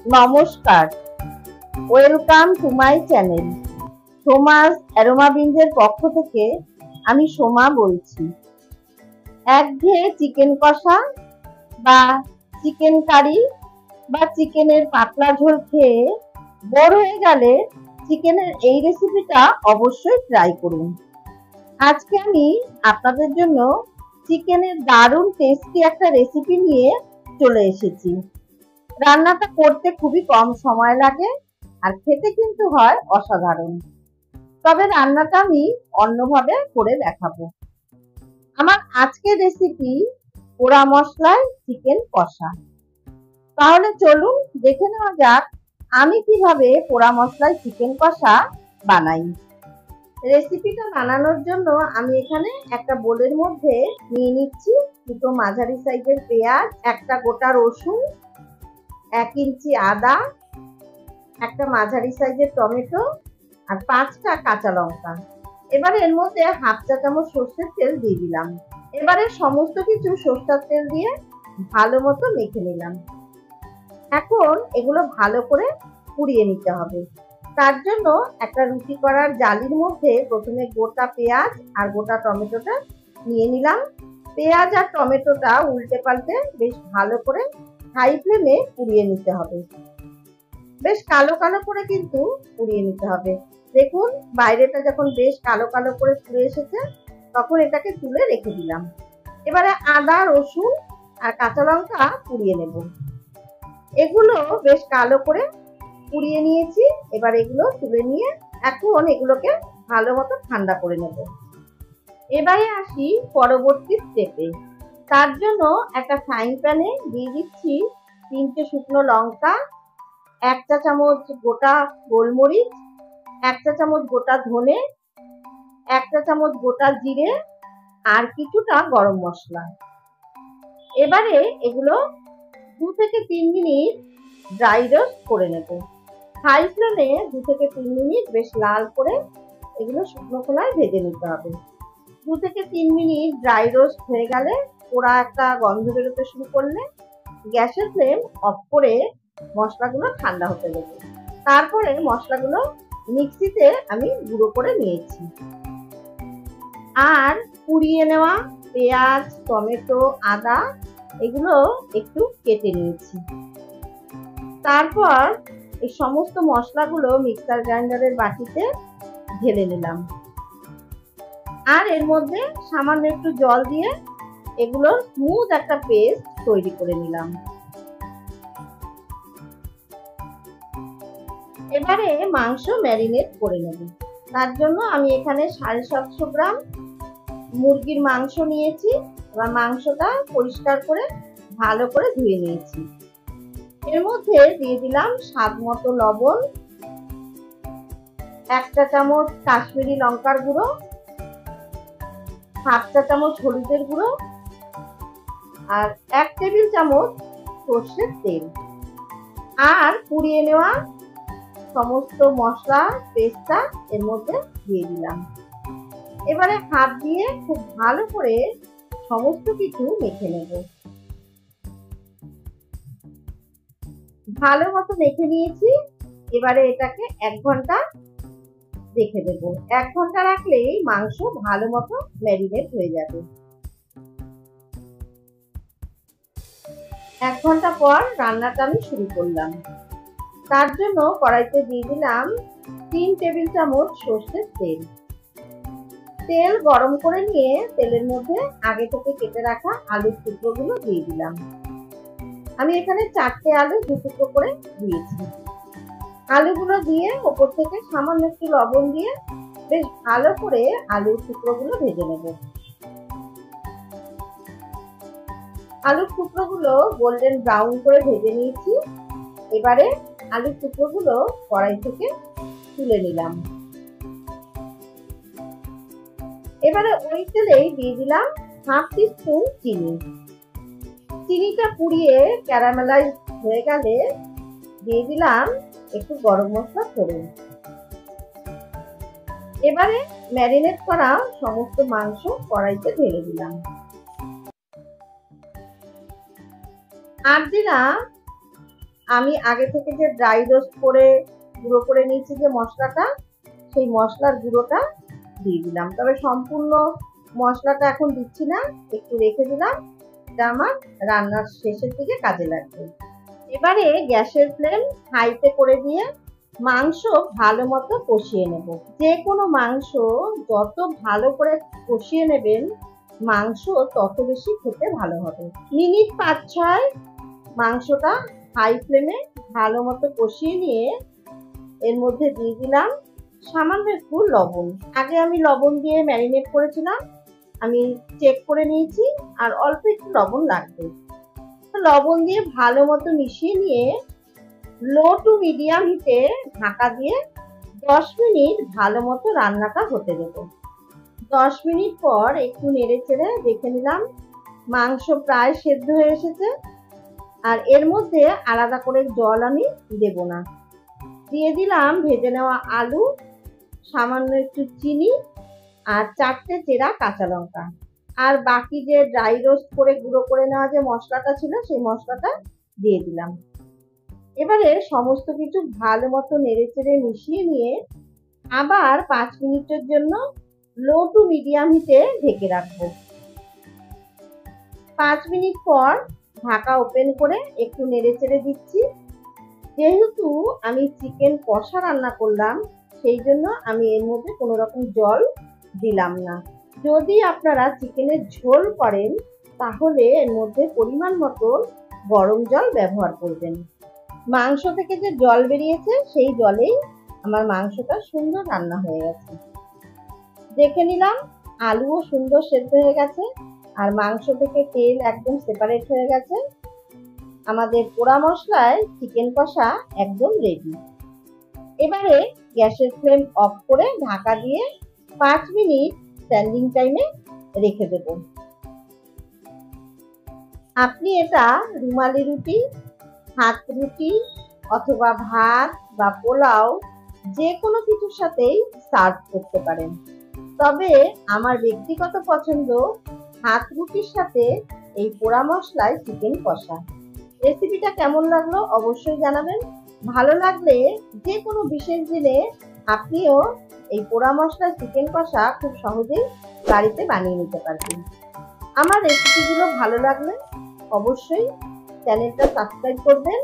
নমস্কার, welcome to my channel. Soma's aroma বিনসের পক্ষ থেকে আমি সোমা বলছি। একঘেয়ে চিকেন কষা বা চিকেন কারি বা চিকেনের পাতলা ঝোল খেয়ে বোর হয়ে গেলে চিকেনের এই রেসিপিটা অবশ্যই ট্রাই করুন। আজকে আমি আপনাদের জন্য চিকেনের দারুণ টেস্টি একটা রেসিপি নিয়ে চলে এসেছি। রান্নাটা করতে খুবই কম সময় লাগে আর খেতে কিন্তু হয় অসাধারণ। তবে রান্নাটা আমি অন্যভাবে করে দেখাবো। আমার আজকের রেসিপি পোড়া মশলায় চিকেন কষা। তাহলে চলুন দেখে নেওয়া যাক আমি কিভাবে পোড়া মশলায় চিকেন কষা বানাই। রেসিপিটা বানানোর জন্য আমি এখানে একটা বোলের মধ্যে নিয়ে নিচ্ছি দুটো মাঝারি সাইজের পেঁয়াজ, একটা গোটা রসুন, 1 ইঞ্চি আদা, একটা মাঝারি সাইজের টমেটো আর 5টা কাঁচা লঙ্কা। এবারে এর মধ্যে 1/2 চা চামচ সর্ষের তেল দিয়ে দিলাম। এবারে সমস্ত কিছু সর্ষের তেল দিয়ে ভালো মতো মেখে নিলাম। এখন এগুলো ভালো করে পুড়িয়ে নিতে হবে। তার জন্য একটা রুটি করার জালির মধ্যে প্রথমে গোটা পেঁয়াজ আর গোটা টমেটোটা নিয়ে নিলাম। পেঁয়াজ আর টমেটোটা উল্টে পাল্টে বেশ ভালো করে হাই ফ্লেমে পুড়িয়ে নিতে হবে। বেশ কালো কালো করে কিন্তু পুড়িয়ে নিতে হবে। দেখুন বাইরেটা যখন বেশ কালো কালো করে পুড়ে এসেছে তখন এটাকে তুলে রেখে দিলাম। এবারে আদা, রসুন আর কাঁচা লঙ্কা পুড়িয়ে নেব। এগুলো বেশ কালো করে পুড়িয়ে নিয়েছি। এবার এগুলো তুলে নিয়ে এখন এগুলোকে ভালো মতো ঠান্ডা করে নেব। এবারে আসি পরবর্তী স্টেপে। তার জন্য একটা ফ্রাইং প্যানে দিয়ে দিচ্ছি 3টে শুকনো লঙ্কা, 1 চা চামচ গোটা গোলমরিচ, 1 চা চামচ গোটা ধনে, 1 চা চামচ গোটা জিরে আর কিছুটা গরম মশলা। এবারে এগুলো 2 থেকে 3 মিনিট ড্রাই রোস্ট করে নেব। হাই ফ্লেমে 2 থেকে 3 মিনিট বেশ লাল করে এগুলো শুকনো খোলায় ভেজে নিতে হবে। 2 থেকে 3 মিনিট ড্রাই রোস্ট হয়ে গেলে পোড়া একটা গন্ধ বেরোতে শুরু করলে গ্যাসের ফ্লেম অফ করে মশলাগুলো ঠান্ডা হতে দেবো। তারপরে মশলাগুলো মিক্সিতে আমি গুঁড়ো করে নিয়েছি আর পুড়িয়ে নেওয়া পেঁয়াজ, টমেটো, আদা এগুলো একটু কেটে নিয়েছি। তারপর এই সমস্ত মশলাগুলো মিক্সার গ্রাইন্ডারের বাটিতে ঢেলে নিলাম আর এর মধ্যে সামান্য একটু জল দিয়ে এগুলো স্মুথ একটা পেস্ট তৈরি করে নিলাম। এবারে মাংস ম্যারিনেট করে নেব। তার জন্য আমি এখানে 750 গ্রাম মুরগির মাংস নিয়েছি। এবার মাংসটা পরিষ্কার করে ভালো করে ধুয়ে নিয়েছি। এর মধ্যে দিয়ে দিলাম স্বাদ মতো লবণ, 1 চা চামচ কাশ্মীরি লঙ্কার গুঁড়ো, 1/2 চা চামচ হলুদের গুঁড়ো আর 1 টেবিল চামচ সর্ষের তেল আর পুড়িয়ে নেওয়া সমস্ত মশলা পেস্টটা এর মধ্যে দিয়ে দিলাম। এবারে হাত দিয়ে খুব ভালো করে সমস্ত কিছু মেখে নেব। ভালো মতো মেখে নিয়েছি। এবারে এটাকে 1 ঘন্টা রেখে দেবো। 1 ঘন্টা রাখলেই মাংস ভালো মতো ম্যারিনেট হয়ে যাবে। 1 ঘন্টা পর রান্নাটা আমি শুরু করলাম। তার জন্য কড়াইতে দিয়ে দিলাম 3 টেবিল চামচ সর্ষের তেল। তেল গরম করে নিয়ে তেলের মধ্যে আগে থেকে কেটে রাখা আলুর টুকরোগুলো দিয়ে দিলাম। আমি এখানে 4টে আলু 2 টুকরো করে দিয়েছি। আলুগুলো দিয়ে ওপর থেকে সামান্য একটু লবণ দিয়ে বেশ ভালো করে আলুর টুকরোগুলো ভেজে নেব। আলুর টুকরোগুলো গোল্ডেন ব্রাউন করে ভেজে নিয়েছি। এবারে আলুর টুকরোগুলো কড়াই থেকে তুলে নিলাম। এবারে ওই তেলেই দিয়ে দিলাম 1/2 টিস্পুন চিনি। চিনিটা পুড়িয়ে ক্যারামেলাইজ হয়ে গেলে দিয়ে দিলাম একটু গরম মশলা ফোড়ন। এবারে ম্যারিনেট করা সমস্ত মাংস কড়াইতে ঢেলে দিলাম আর দিলাম আমি আগে থেকে যে ড্রাই রোস্ট করে গুঁড়ো করে নিয়েছি যে মশলাটা, সেই মশলার গুঁড়োটা দিয়ে দিলাম। তবে সম্পূর্ণ মশলাটা এখন দিচ্ছি না, একটু রেখে দিলাম, এটা আমার রান্নার শেষের দিকে কাজে লাগবে। এবারে গ্যাসের ফ্লেম হাইতে করে দিয়ে মাংস ভালো মতো কষিয়ে নেব। যে কোনো মাংস যত ভালো করে কষিয়ে নেবেন, মাংস তত বেশি খেতে ভালো হবে। মিনিট 5-6 মাংসটা হাই ফ্লেমে ভালো মতো কষিয়ে নিয়ে এর মধ্যে দিয়ে দিলাম সামান্য একটু লবণ। আগে আমি লবণ দিয়ে ম্যারিনেট করেছিলাম, আমি চেক করে নিয়েছি, আর অল্প একটু লবণ লাগবে। লবণ দিয়ে ভালো মতো মিশিয়ে নিয়ে লো টু মিডিয়াম হিটে ঢাকা দিয়ে 10 মিনিট ভালো মতো রান্নাটা হতে দেব। 10 মিনিট পর একটু নেড়ে চেড়ে দেখে নিলাম মাংস প্রায় সেদ্ধ হয়ে এসেছে। আর এর মধ্যে আলাদা করে জল আমি দেব না। দিয়ে দিলাম ভেজে নেওয়া আলু, সামান্য একটু চিনি, আর 4টে চেরা কাঁচা লঙ্কা, আর বাকি যে ড্রাই রোস্ট করে গুঁড়ো করে নেওয়া যে মশলাটা ছিল সেই মশলাটা দিয়ে দিলাম। এবারে সমস্ত কিছু ভালো মতো নেড়ে চেড়ে মিশিয়ে নিয়ে আবার 5 মিনিটের জন্য লো টু মিডিয়াম হিটে ঢেকে রাখবো। 5 মিনিট পর ঢাকা ওপেন করে একটু নেড়ে চেড়ে দিচ্ছি। যেহেতু আমি চিকেন কষা রান্না করলাম, সেই জন্য আমি এর মধ্যে কোনো রকম জল দিলাম না। যদি আপনারা চিকেনের ঝোল করেন তাহলে এর মধ্যে পরিমাণ মতো গরম জল ব্যবহার করবেন। মাংস থেকে যে জল বেরিয়েছে সেই জলেই আমার মাংসটা সুন্দর রান্না হয়ে গেছে। দেখে নিলাম আলুও সুন্দর সেদ্ধ হয়ে গেছে, আর মাংস থেকে তেল একদম সেপারেট হয়ে গেছে। আমাদের পোড়া মশলায় চিকেন কষা একদম রেডি। এবারে গ্যাসের ফ্লেম অফ করে ঢাকা দিয়ে 5 মিনিট স্ট্যান্ডিং টাইমে রেখে দেব। আপনি এটা রুমালি রুটি, হাত রুটি অথবা ভাত বা পোলাও যে কোনো কিছুর সাথেই সার্ভ করতে পারেন। তবে আমার ব্যক্তিগত পছন্দ হাত রুটির সাথে এই পোড়া মশলায় চিকেন কষা। রেসিপিটা কেমন লাগলো অবশ্যই জানাবেন। ভালো লাগলে যে কোনো বিশেষ দিনে আপনিও এই পোড়া মশলায় চিকেন কষা খুব সহজেই বাড়িতে বানিয়ে নিতে পারবেন। আমার রেসিপিগুলো ভালো লাগলে অবশ্যই চ্যানেলটা সাবস্ক্রাইব করবেন,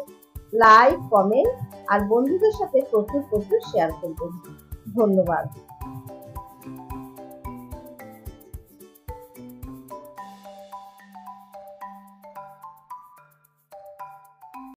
লাইক, কমেন্ট আর বন্ধুদের সাথে প্রচুর শেয়ার করবেন। ধন্যবাদ।